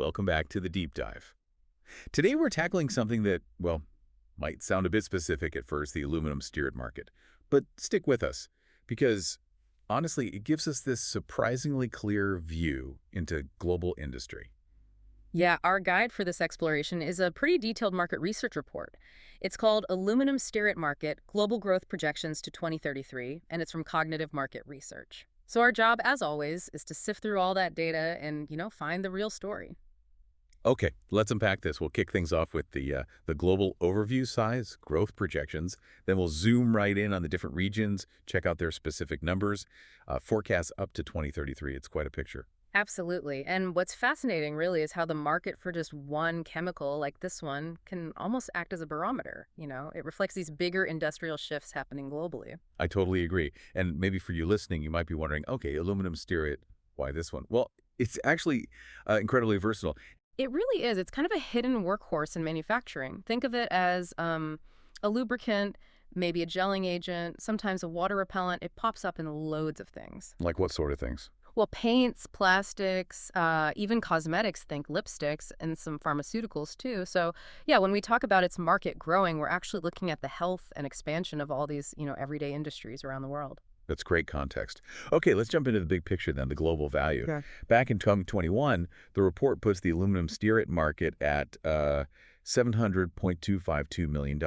welcome back to the Deep Dive. Today we're tackling something that, well, might sound a bit specific at first, the aluminum stearate market. But stick with us, because honestly, it gives us this surprisingly clear view into global industry. Yeah, our guide for this exploration is a pretty detailed market research report. It's called Aluminum Stearate Market, Global Growth Projections to 2033, and it's from Cognitive Market Research. So our job, as always, is to sift through all that data and, find the real story. Okay, let's unpack this. We'll kick things off with the global overview size, growth projections. Then we'll zoom right in on the different regions, check out their specific numbers, forecasts up to 2033. It's quite a picture. Absolutely. And what's fascinating, really, is how the market for just one chemical like this one can almost act as a barometer. It reflects these bigger industrial shifts happening globally. I totally agree. And maybe for you listening, you might be wondering, okay, aluminum stearate, why this one? Well, it's actually incredibly versatile. It really is. It's kind of a hidden workhorse in manufacturing. Think of it as a lubricant, maybe a gelling agent, sometimes a water repellent. It pops up in loads of things. Like what sort of things? Well, paints, plastics, even cosmetics, think lipsticks, and some pharmaceuticals too. So, yeah, when we talk about its market growing, we're actually looking at the health and expansion of all these, everyday industries around the world. That's great context. Okay, let's jump into the big picture then, the global value. Okay. Back in 2021, the report puts the aluminum stearate market at $700.252 million.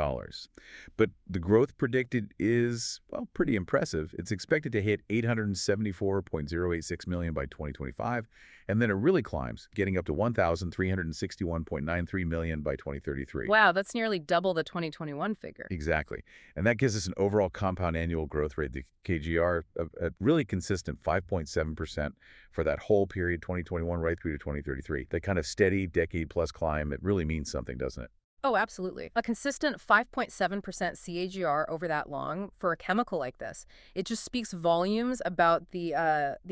But the growth predicted is, well, pretty impressive. It's expected to hit $874.086 million by 2025, and then it really climbs, getting up to $1,361.93 million by 2033. Wow, that's nearly double the 2021 figure. Exactly. And that gives us an overall compound annual growth rate, the KGR, of a really consistent 5.7% for that whole period, 2021 right through to 2033. That kind of steady decade-plus climb, it really means something, doesn't it? Oh, absolutely. A consistent 5.7% CAGR over that long for a chemical like this. It just speaks volumes about the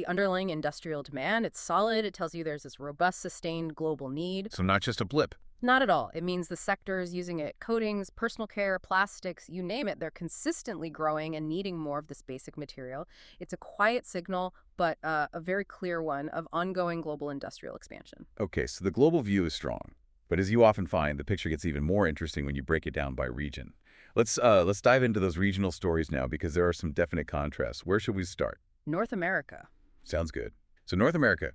underlying industrial demand. It's solid. It tells you there's this robust, sustained global need. So not just a blip. Not at all. It means the sector is using it. Coatings, personal care, plastics, you name it, they're consistently growing and needing more of this basic material. It's a quiet signal, but a very clear one of ongoing global industrial expansion. Okay, so the global view is strong. But as you often find, the picture gets even more interesting when you break it down by region. Let's dive into those regional stories now because there are some definite contrasts. Where should we start? North America. Sounds good. So North America,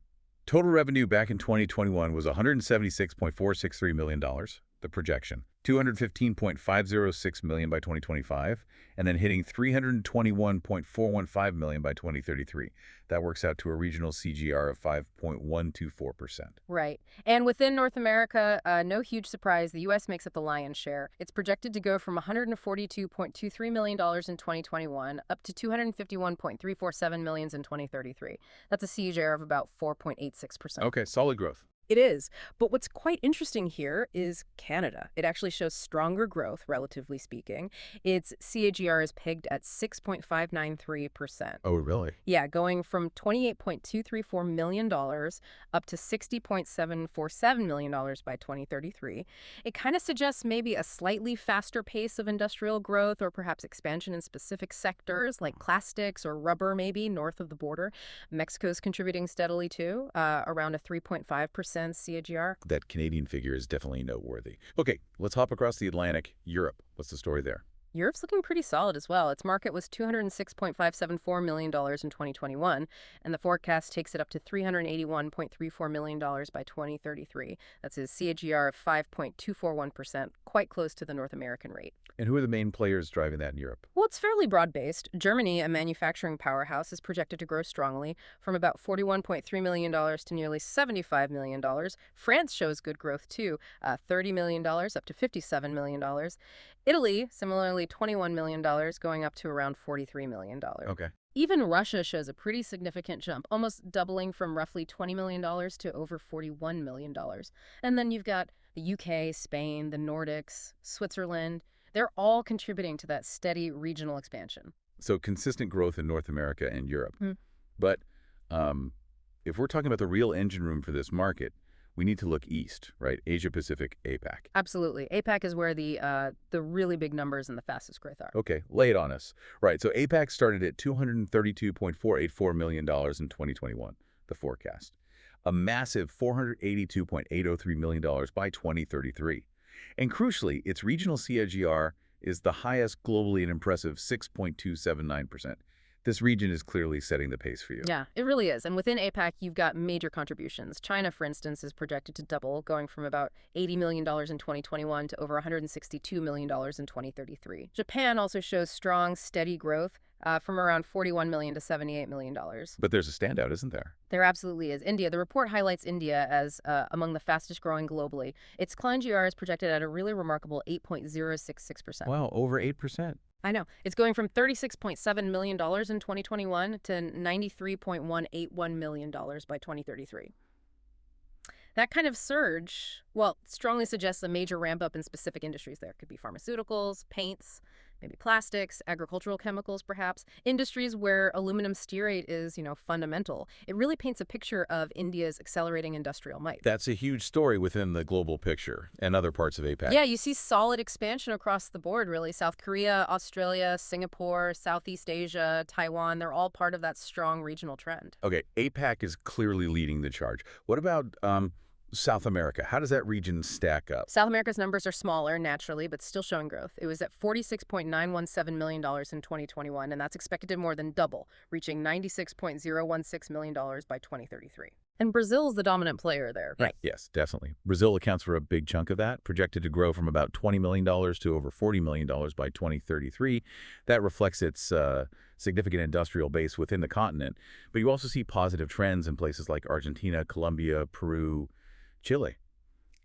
total revenue back in 2021 was $176.463 million, the projection. $215.506 million by 2025, and then hitting $321.415 million by 2033. That works out to a regional CGR of 5.124%. Right. And within North America, no huge surprise, the U.S. makes up the lion's share. It's projected to go from $142.23 million in 2021 up to $251.347 million in 2033. That's a CAGR of about 4.86%. Okay, solid growth. It is. But what's quite interesting here is Canada. It actually shows stronger growth, relatively speaking. Its CAGR is pegged at 6.593%. Oh, really? Yeah, going from $28.234 million up to $60.747 million by 2033. It kind of suggests maybe a slightly faster pace of industrial growth or perhaps expansion in specific sectors like plastics or rubber maybe north of the border. Mexico's contributing steadily too, around a 3.5% CAGR. That Canadian figure is definitely noteworthy. Okay, let's hop across the Atlantic. Europe. What's the story there? Europe's looking pretty solid as well. Its market was $206.574 million in 2021, and the forecast takes it up to $381.34 million by 2033. That's a CAGR of 5.241%, quite close to the North American rate. And who are the main players driving that in Europe? Well, it's fairly broad-based. Germany, a manufacturing powerhouse, is projected to grow strongly from about $41.3 million to nearly $75 million. France shows good growth, too, $30 million up to $57 million. Italy, similarly, $21 million going up to around $43 million. Okay. Even Russia shows a pretty significant jump, almost doubling from roughly $20 million to over $41 million. And then you've got the UK, Spain, the Nordics, Switzerland. They're all contributing to that steady regional expansion. So consistent growth in North America and Europe. Hmm. But if we're talking about the real engine room for this market, we need to look east, right? Asia Pacific, APAC. Absolutely. APAC is where the really big numbers and the fastest growth are. Okay, lay it on us. Right, so APAC started at $232.484 million in 2021, the forecast. a massive $482.803 million by 2033. And crucially, its regional CAGR is the highest globally, an impressive 6.279%. This region is clearly setting the pace for you. Yeah, it really is. And within APAC, you've got major contributions. China, for instance, is projected to double, going from about $80 million in 2021 to over $162 million in 2033. Japan also shows strong, steady growth from around $41 million to $78 million. But there's a standout, isn't there? There absolutely is. India. The report highlights India as among the fastest growing globally. Its CLINGR is projected at a really remarkable 8.066%. Wow, over 8%. I know. It's going from $36.7 million in 2021 to $93.181 million by 2033. That kind of surge, well, strongly suggests a major ramp up in specific industries there. Could be pharmaceuticals, paints, maybe plastics, agricultural chemicals, perhaps. Industries where aluminum stearate is, fundamental. It really paints a picture of India's accelerating industrial might. That's a huge story within the global picture and other parts of APAC. Yeah, you see solid expansion across the board, really. South Korea, Australia, Singapore, Southeast Asia, Taiwan, they're all part of that strong regional trend. Okay, APAC is clearly leading the charge. What about South America? How does that region stack up? South America's numbers are smaller, naturally, but still showing growth. It was at $46.917 million in 2021, and that's expected to more than double, reaching $96.016 million by 2033. And Brazil's the dominant player there, right? Yes, definitely. Brazil accounts for a big chunk of that, projected to grow from about $20 million to over $40 million by 2033. That reflects its significant industrial base within the continent. But you also see positive trends in places like Argentina, Colombia, Peru, Chile.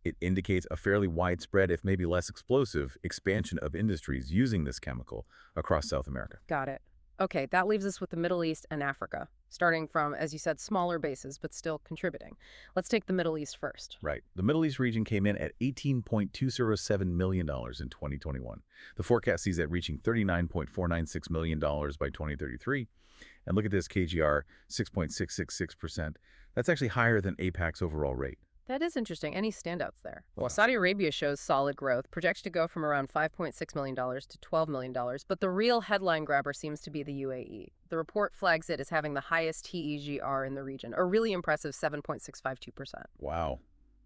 It indicates a fairly widespread, if maybe less explosive, expansion of industries using this chemical across South America. Got it. Okay, that leaves us with the Middle East and Africa, starting from, as you said, smaller bases, but still contributing. Let's take the Middle East first. Right. The Middle East region came in at $18.207 million in 2021. The forecast sees it reaching $39.496 million by 2033. And look at this KGR, 6.666%. That's actually higher than APAC's overall rate. That is interesting. Any standouts there? Well, Wow. Saudi Arabia shows solid growth, projected to go from around $5.6 million to $12 million, but the real headline grabber seems to be the UAE. The report flags it as having the highest TEGR in the region, a really impressive 7.652%. Wow.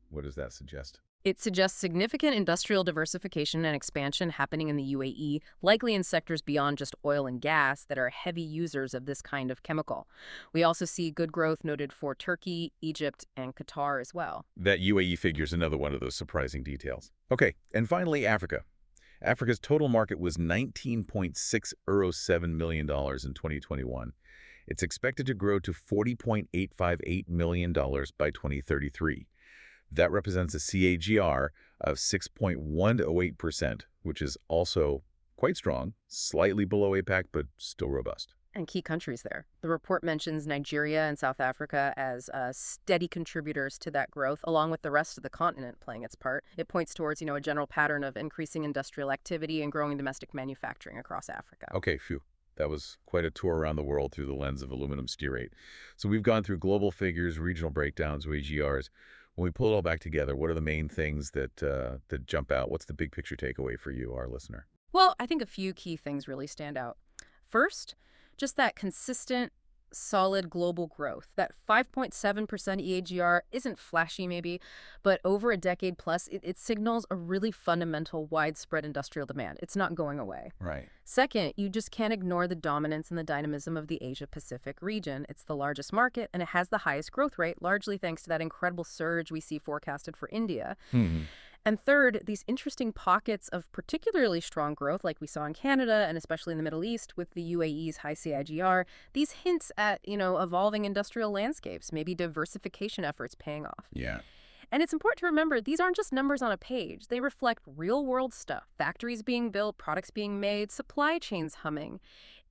What does that suggest? It suggests significant industrial diversification and expansion happening in the UAE, likely in sectors beyond just oil and gas that are heavy users of this kind of chemical. We also see good growth noted for Turkey, Egypt, and Qatar as well. That UAE figure is another one of those surprising details. Okay, and finally, Africa. Africa's total market was $19.607 million in 2021. It's expected to grow to $40.858 million by 2033. That represents a CAGR of 6.108%, which is also quite strong, slightly below APAC, but still robust. And key countries there. The report mentions Nigeria and South Africa as steady contributors to that growth, along with the rest of the continent playing its part. It points towards, a general pattern of increasing industrial activity and growing domestic manufacturing across Africa. Okay, phew. That was quite a tour around the world through the lens of aluminum stearate. So we've gone through global figures, regional breakdowns, AGRs. When we pull it all back together, what are the main things that jump out? What's the big picture takeaway for you, our listener? Well, I think a few key things really stand out. First, just that consistent, solid global growth. That 5.7% EAGR isn't flashy maybe, but over a decade plus, it signals a really fundamental widespread industrial demand. It's not going away. Right. Second, you just can't ignore the dominance and the dynamism of the Asia-Pacific region. It's the largest market, and it has the highest growth rate, largely thanks to that incredible surge we see forecasted for India. And third, these interesting pockets of particularly strong growth, like we saw in Canada and especially in the Middle East with the UAE's high CIGR, these hints at, evolving industrial landscapes, maybe diversification efforts paying off. Yeah. And it's important to remember, these aren't just numbers on a page. They reflect real-world stuff, factories being built, products being made, supply chains humming.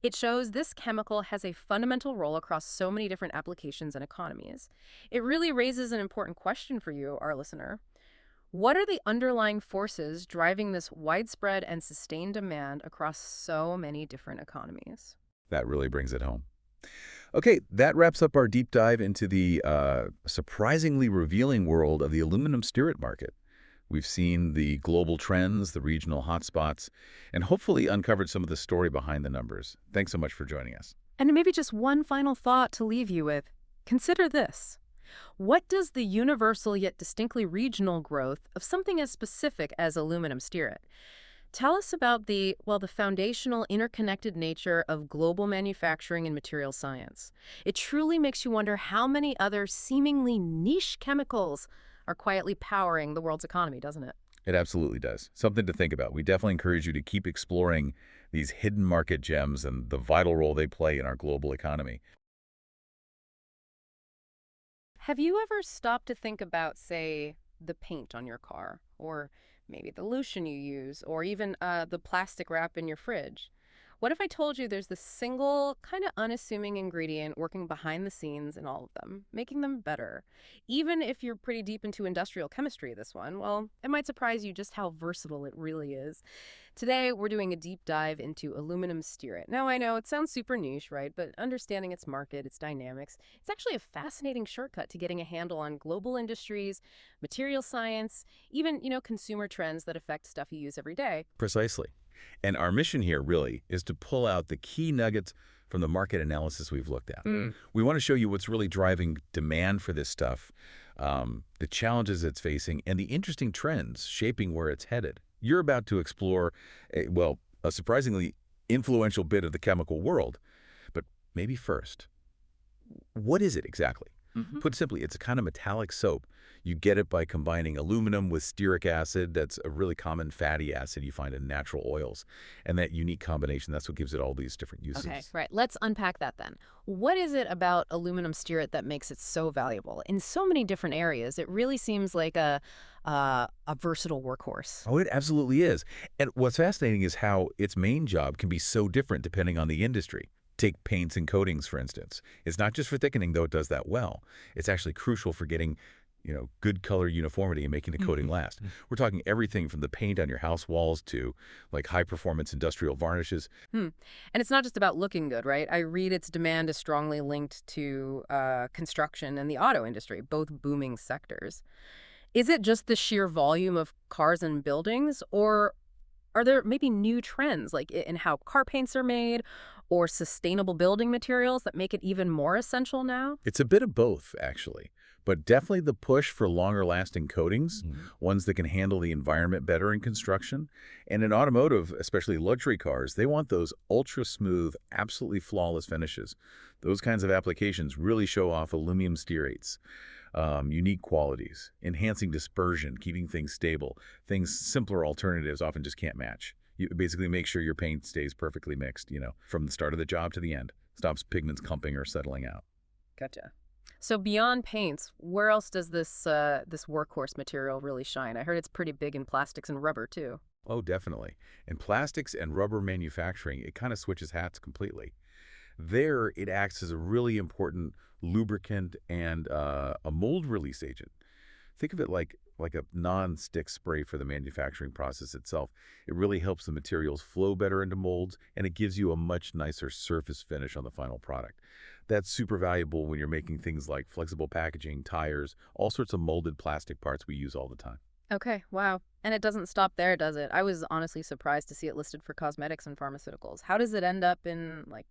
It shows this chemical has a fundamental role across so many different applications and economies. It really raises an important question for you, our listener. What are the underlying forces driving this widespread and sustained demand across so many different economies? That really brings it home. Okay, that wraps up our deep dive into the surprisingly revealing world of the aluminum stearate market. We've seen the global trends, the regional hotspots, and hopefully uncovered some of the story behind the numbers. Thanks so much for joining us. And maybe just one final thought to leave you with. Consider this. What does the universal yet distinctly regional growth of something as specific as aluminum stearate tell us about the foundational interconnected nature of global manufacturing and material science? It truly makes you wonder how many other seemingly niche chemicals are quietly powering the world's economy, doesn't it? It absolutely does. Something to think about. We definitely encourage you to keep exploring these hidden market gems and the vital role they play in our global economy. Have you ever stopped to think about, say, the paint on your car, or maybe the lotion you use, or even the plastic wrap in your fridge? What if I told you there's this single, kind of unassuming ingredient working behind the scenes in all of them, making them better? Even if you're pretty deep into industrial chemistry, this one, well, it might surprise you just how versatile it really is. Today, we're doing a deep dive into aluminum stearate. Now, I know it sounds super niche, right? But understanding its market, its dynamics, it's actually a fascinating shortcut to getting a handle on global industries, material science, even, consumer trends that affect stuff you use every day. Precisely. And our mission here really is to pull out the key nuggets from the market analysis we've looked at. Mm. We want to show you what's really driving demand for this stuff, the challenges it's facing, and the interesting trends shaping where it's headed. You're about to explore, a surprisingly influential bit of the chemical world. But maybe first, what is it exactly? Hmm. Put simply, it's a kind of metallic soap. You get it by combining aluminum with stearic acid. That's a really common fatty acid you find in natural oils. And that unique combination, that's what gives it all these different Okay, uses. right. Let's unpack that then. What is it about aluminum stearate that makes it so valuable in so many different areas? It really seems like a versatile workhorse. Oh, it absolutely is. And what's fascinating is how its main job can be so different depending on the industry. Take paints and coatings, for instance. It's not just for thickening, though it does that well. It's actually crucial for getting, good color uniformity and making the coating last. We're talking everything from the paint on your house walls to like high-performance industrial varnishes. Hmm. And it's not just about looking good, right? I read its demand is strongly linked to construction and the auto industry, both booming sectors. Is it just the sheer volume of cars and buildings, or are there maybe new trends like in how car paints are made or sustainable building materials that make it even more essential now? It's a bit of both, actually, but definitely the push for longer-lasting coatings, ones that can handle the environment better in construction. And in automotive, especially luxury cars, they want those ultra-smooth, absolutely flawless finishes. Those kinds of applications really show off aluminum stearates, unique qualities, enhancing dispersion, keeping things stable. Things simpler alternatives often just can't match. You basically make sure your paint stays perfectly mixed, from the start of the job to the end. Stops pigments clumping or settling out. Gotcha. So beyond paints, where else does this workhorse material really shine? I heard it's pretty big in plastics and rubber too. Oh, definitely. In plastics and rubber manufacturing, it kind of switches hats completely. There, it acts as a really important lubricant and a mold release agent. Think of it like a non-stick spray for the manufacturing process itself. It really helps the materials flow better into molds, and it gives you a much nicer surface finish on the final product. That's super valuable when you're making things like flexible packaging, tires, all sorts of molded plastic parts we use all the time. Okay, wow. And it doesn't stop there, does it? I was honestly surprised to see it listed for cosmetics and pharmaceuticals. How does it end up in like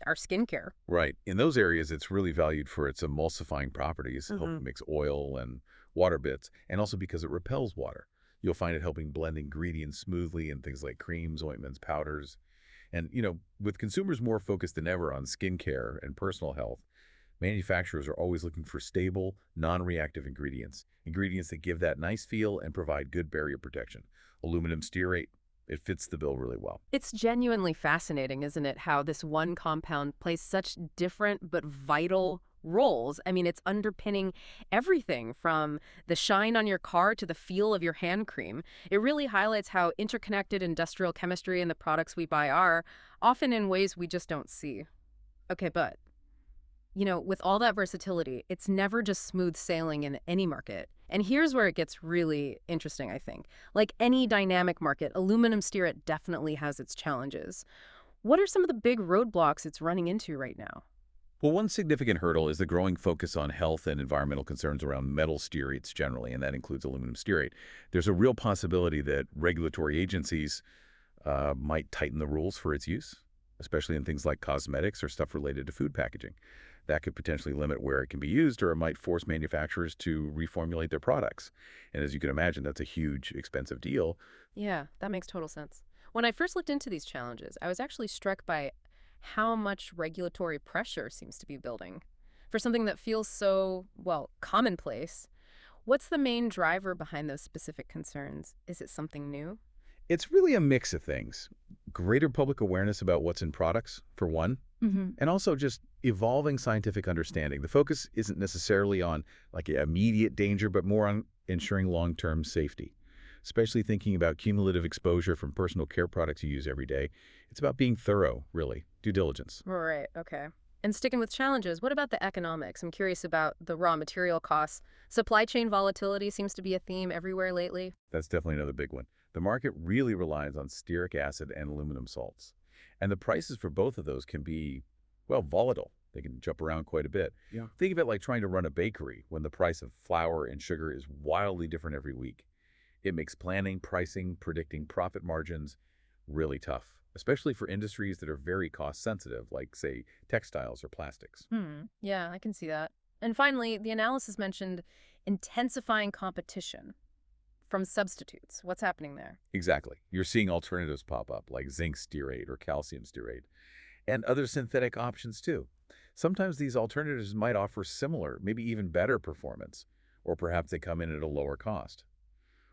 our skincare? Right. In those areas, it's really valued for its emulsifying properties, Hmm. helping mix oil and water bits, and also because it repels water. You'll find it helping blend ingredients smoothly in things like creams, ointments, powders. And, with consumers more focused than ever on skincare and personal health, manufacturers are always looking for stable, non-reactive ingredients, ingredients that give that nice feel and provide good barrier protection. Aluminum stearate, it fits the bill really well. It's genuinely fascinating, isn't it, how this one compound plays such different but vital roles. I mean, it's underpinning everything from the shine on your car to the feel of your hand cream. It really highlights how interconnected industrial chemistry and the products we buy are, often in ways we just don't see. Okay, but with all that versatility, it's never just smooth sailing in any market. And here's where it gets really interesting, I think. Like any dynamic market, aluminum stearate definitely has its challenges. What are some of the big roadblocks it's running into right now? Well, one significant hurdle is the growing focus on health and environmental concerns around metal stearates generally, and that includes aluminum stearate. There's a real possibility that regulatory agencies might tighten the rules for its use, especially in things like cosmetics or stuff related to food packaging. That could potentially limit where it can be used, or it might force manufacturers to reformulate their products. And as you can imagine, that's a huge, expensive deal. Yeah, that makes total sense. When I first looked into these challenges, I was actually struck by how much regulatory pressure seems to be building. For something that feels so, well, commonplace, what's the main driver behind those specific concerns? Is it something new? It's really a mix of things. Greater public awareness about what's in products, for one, Hmm. and also just evolving scientific understanding. The focus isn't necessarily on like immediate danger, but more on ensuring long-term safety, especially thinking about cumulative exposure from personal care products you use every day. It's about being thorough, really, due diligence. Right, okay. And sticking with challenges, what about the economics? I'm curious about the raw material costs. Supply chain volatility seems to be a theme everywhere lately. That's definitely another big one. The market really relies on stearic acid and aluminum salts. And the prices for both of those can be, well, volatile. They can jump around quite a bit. Yeah. Think of it like trying to run a bakery when the price of flour and sugar is wildly different every week. It makes planning, pricing, predicting profit margins really tough, especially for industries that are very cost sensitive, like, say, textiles or plastics. Yeah, I can see that. And finally, the analysis mentioned intensifying competition from substitutes. What's happening there? Exactly. You're seeing alternatives pop up, like zinc stearate or calcium stearate, and other synthetic options too. Sometimes these alternatives might offer similar, maybe even better performance, or perhaps they come in at a lower cost.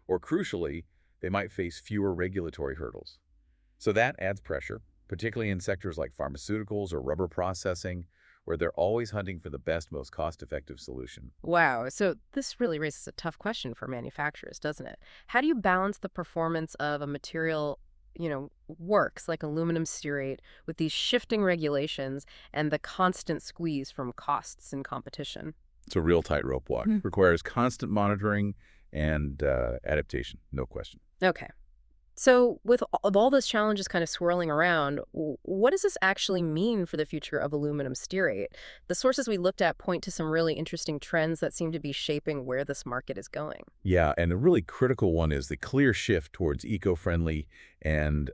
Or crucially, they might face fewer regulatory hurdles. So that adds pressure, particularly in sectors like pharmaceuticals or rubber processing, where they're always hunting for the best, most cost-effective solution. Wow. So this really raises a tough question for manufacturers, doesn't it? How do you balance the performance of a material, works like aluminum stearate with these shifting regulations and the constant squeeze from costs and competition? It's a real tightrope walk. Requires constant monitoring and adaptation, no question. Okay. So, with all those challenges kind of swirling around, what does this actually mean for the future of aluminum stearate? The sources we looked at point to some really interesting trends that seem to be shaping where this market is going. Yeah, and a really critical one is the clear shift towards eco-friendly and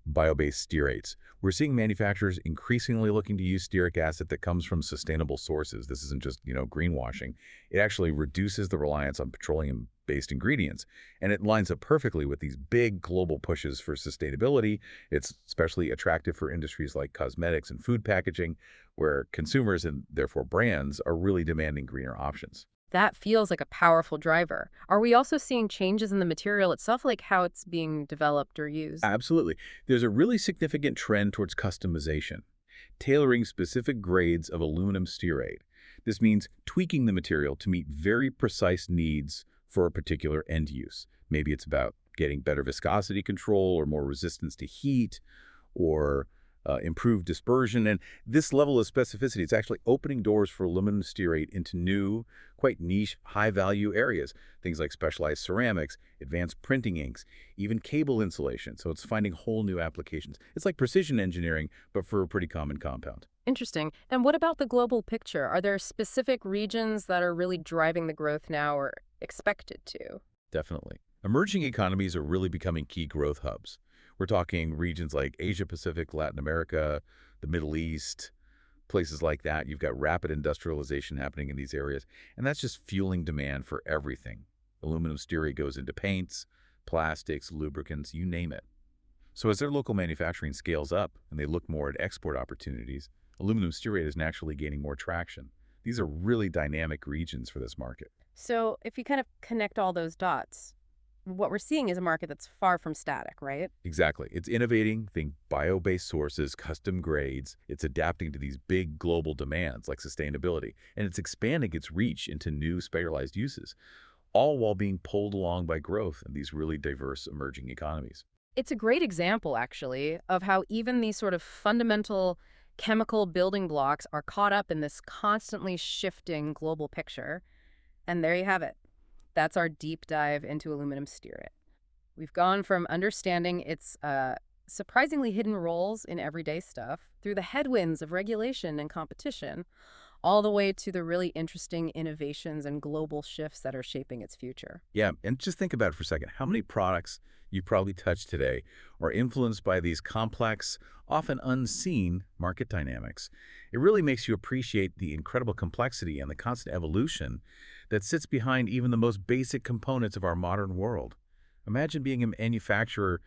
bio-based stearates. We're seeing manufacturers increasingly looking to use stearic acid that comes from sustainable sources. This isn't just, greenwashing. It actually reduces the reliance on petroleum-based ingredients, and it lines up perfectly with these big global pushes for sustainability. It's especially attractive for industries like cosmetics and food packaging, where consumers and therefore brands are really demanding greener options. That feels like a powerful driver. Are we also seeing changes in the material itself, like how it's being developed or used? Absolutely. There's a really significant trend towards customization, tailoring specific grades of aluminum stearate. This means tweaking the material to meet very precise needs for a particular end use. Maybe it's about getting better viscosity control or more resistance to heat or improved dispersion. And this level of specificity is actually opening doors for aluminum stearate into new, quite niche, high-value areas. Things like specialized ceramics, advanced printing inks, even cable insulation. So it's finding whole new applications. It's like precision engineering, but for a pretty common compound. Interesting. And what about the global picture? Are there specific regions that are really driving the growth now or expected to? Definitely. Emerging economies are really becoming key growth hubs. We're talking regions like Asia Pacific, Latin America, the Middle East, places like that. You've got rapid industrialization happening in these areas, and that's just fueling demand for everything. Aluminum stearate goes into paints, plastics, lubricants, you name it. So as their local manufacturing scales up and they look more at export opportunities, aluminum stearate is naturally gaining more traction. These are really dynamic regions for this market. So, if you kind of connect all those dots, what we're seeing is a market that's far from static, right? Exactly. It's innovating, think bio-based sources, custom grades. It's adapting to these big global demands like sustainability, and it's expanding its reach into new specialized uses, all while being pulled along by growth in these really diverse emerging economies. It's a great example, actually, of how even these sort of fundamental chemical building blocks are caught up in this constantly shifting global picture. And there you have it. That's our deep dive into aluminum stearate. We've gone from understanding its surprisingly hidden roles in everyday stuff through the headwinds of regulation and competition, all the way to the really interesting innovations and global shifts that are shaping its future. Yeah, and just think about it for a second. How many products you probably touch today are influenced by these complex, often unseen market dynamics? It really makes you appreciate the incredible complexity and the constant evolution that sits behind even the most basic components of our modern world. Imagine being a manufacturer,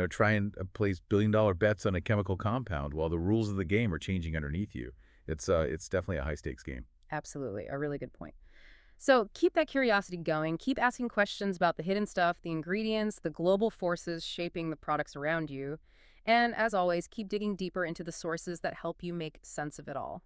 trying to place billion-dollar bets on a chemical compound while the rules of the game are changing underneath you. It's definitely a high-stakes game. Absolutely, a really good point. So keep that curiosity going. Keep asking questions about the hidden stuff, the ingredients, the global forces shaping the products around you. And as always, keep digging deeper into the sources that help you make sense of it all.